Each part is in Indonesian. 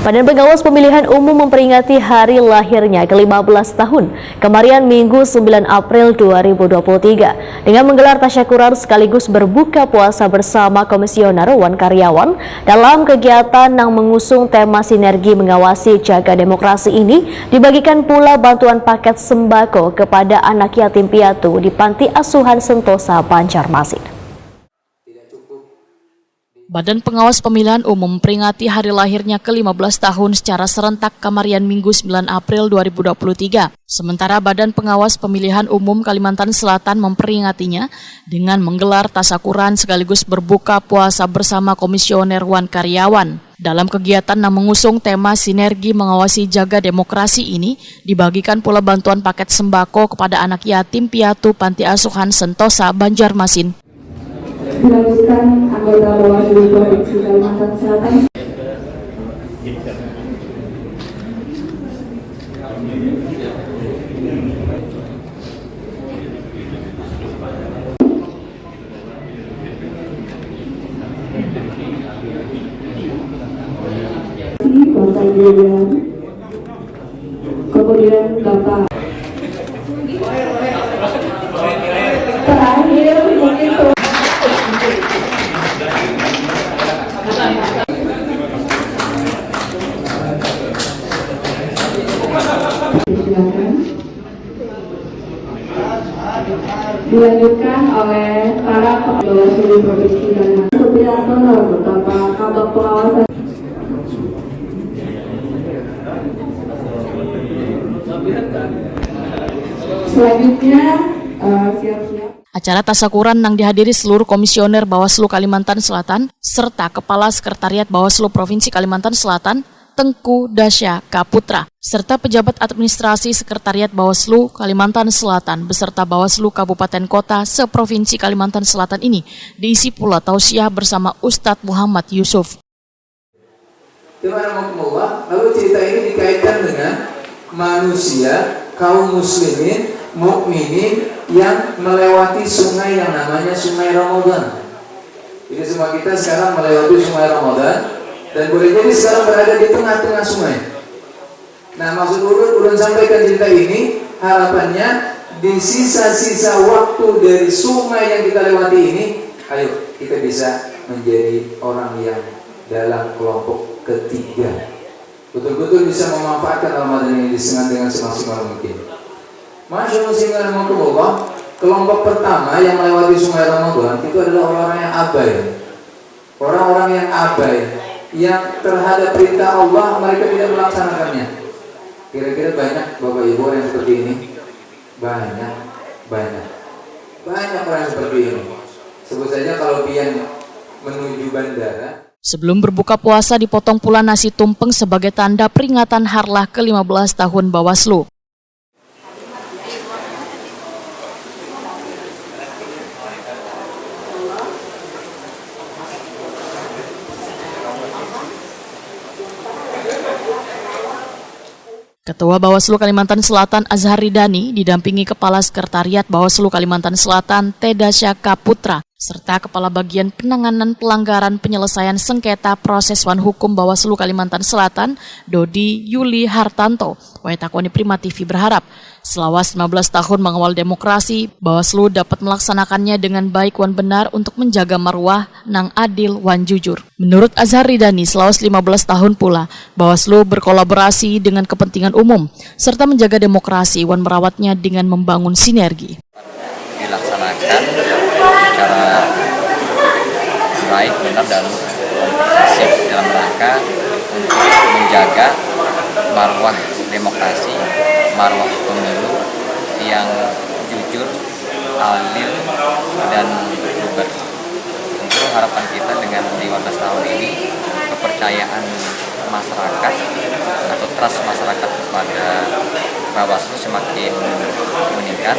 Badan Pengawas Pemilihan Umum memperingati hari lahirnya ke-15 tahun kemarin Minggu 9 April 2023 dengan menggelar tasyakuran sekaligus berbuka puasa bersama Komisioner Wan Karyawan. Dalam kegiatan yang mengusung tema sinergi mengawasi jaga demokrasi ini, dibagikan pula bantuan paket sembako kepada anak yatim piatu di Panti Asuhan Sentosa, Banjarmasin. Badan Pengawas Pemilihan Umum memperingati hari lahirnya ke-15 tahun secara serentak kemarin Minggu 9 April 2023. Sementara Badan Pengawas Pemilihan Umum Kalimantan Selatan memperingatinya dengan menggelar tasyakuran sekaligus berbuka puasa bersama Komisioner Wan Karyawan. Dalam kegiatan yang mengusung tema sinergi mengawasi jaga demokrasi ini, dibagikan pula bantuan paket sembako kepada anak yatim piatu Panti Asuhan Sentosa, Banjarmasin. Dilanjutkan anggota Bawaslu Provinsi Kalimantan Selatan. Bapak Gilian, kemudian Bapak terakhir mungkin dilanjutkan oleh para Bawaslu Provinsi Kalimantan. Supriyanto Bapak Kabak Pengawasan. Selanjutnya siap-siap. Acara tasyakuran yang dihadiri seluruh komisioner Bawaslu Kalimantan Selatan serta Kepala Sekretariat Bawaslu Provinsi Kalimantan Selatan Tengku Dasya Kaputra serta pejabat administrasi Sekretariat Bawaslu Kalimantan Selatan beserta Bawaslu Kabupaten Kota seprovinsi Kalimantan Selatan ini diisi pula tausiah bersama Ustadz Muhammad Yusuf. Lalu cerita ini dikaitkan dengan manusia kaum muslimin mukminin yang melewati sungai yang namanya Sungai Ramadan. Jadi semua kita sekarang melewati Sungai Ramadan dan boleh jadi sekarang berada di tengah-tengah sungai. Nah, maksud ulun sampaikan cerita ini, harapannya di sisa-sisa waktu dari sungai yang kita lewati ini, ayo kita bisa menjadi orang yang dalam kelompok ketiga. Betul-betul bisa memanfaatkan Ramadan ini dengan semaksimal mungkin. Masyaallah, kelompok pertama yang melewati Sungai Ramadan itu adalah orang-orang yang abai. Orang-orang yang abai, yang terhadap perintah Allah mereka tidak melaksanakannya. Kira-kira banyak Bapak Ibu yang seperti ini? Banyak orang yang seperti ini. Sebut saja kalau pian menuju bandara. Sebelum berbuka puasa dipotong pula nasi tumpeng sebagai tanda peringatan harlah ke-15 tahun Bawaslu. Ketua Bawaslu Kalimantan Selatan Azhar Ridani didampingi Kepala Sekretariat Bawaslu Kalimantan Selatan Tedasya Kaputra serta Kepala Bagian Penanganan Pelanggaran Penyelesaian Sengketa Proses Wan Hukum Bawaslu Kalimantan Selatan Dodi Yuli Hartanto. Waitakoni Prima TV berharap selawas 15 tahun mengawal demokrasi, Bawaslu dapat melaksanakannya dengan baik wan benar untuk menjaga marwah nang adil wan jujur. Menurut Azhar Ridani, selawas 15 tahun pula, Bawaslu berkolaborasi dengan kepentingan umum, serta menjaga demokrasi wan merawatnya dengan membangun sinergi. Dilaksanakan secara baik, benar, dan komprehensif dalam rangka untuk menjaga marwah demokrasi, marwah pemilu yang jujur, adil, dan luber. Tentu harapan kita dengan 15 tahun ini, kepercayaan masyarakat atau trust masyarakat kepada Bawaslu semakin meningkat,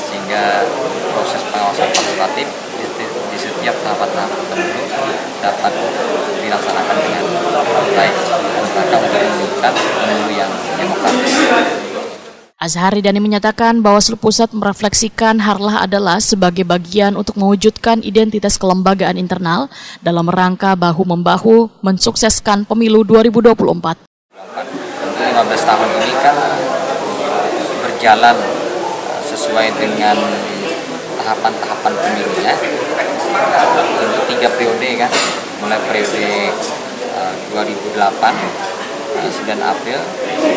sehingga proses pengawasan legislatif di setiap tahapan-tahapan pemilu dapat dilaksanakan dengan baik dan rangka untuk mewujudkan pemilu yang demokratis. Azhar Ridani menyatakan Bawaslu Pusat merefleksikan harlah adalah sebagai bagian untuk mewujudkan identitas kelembagaan internal dalam rangka bahu-membahu mensukseskan pemilu 2024. tentu 15 tahun ini kan berjalan sesuai dengan tahapan-tahapan pemilunya. Tentu 3 periode kan, mulai periode 2008, 9 April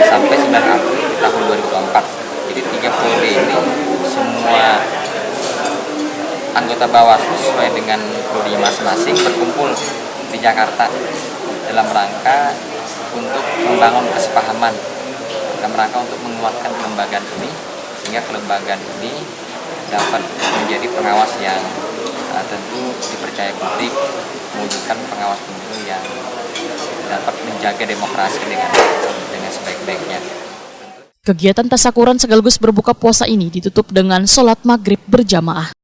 sampai 9 April di tahun 2024. Jadi 3 periode ini semua anggota Bawaslu sesuai dengan prodi masing-masing berkumpul di Jakarta dalam rangka untuk membangun kesepahaman, dalam rangka untuk menguatkan kelembagaan ini sehingga kelembagaan ini dapat menjadi pengawas yang tentu dipercaya publik, mewujudkan pengawas pemilu yang dapat menjaga demokrasi dengan sebaik-baiknya. Kegiatan tasakuran sekaligus berbuka puasa ini ditutup dengan sholat maghrib berjamaah.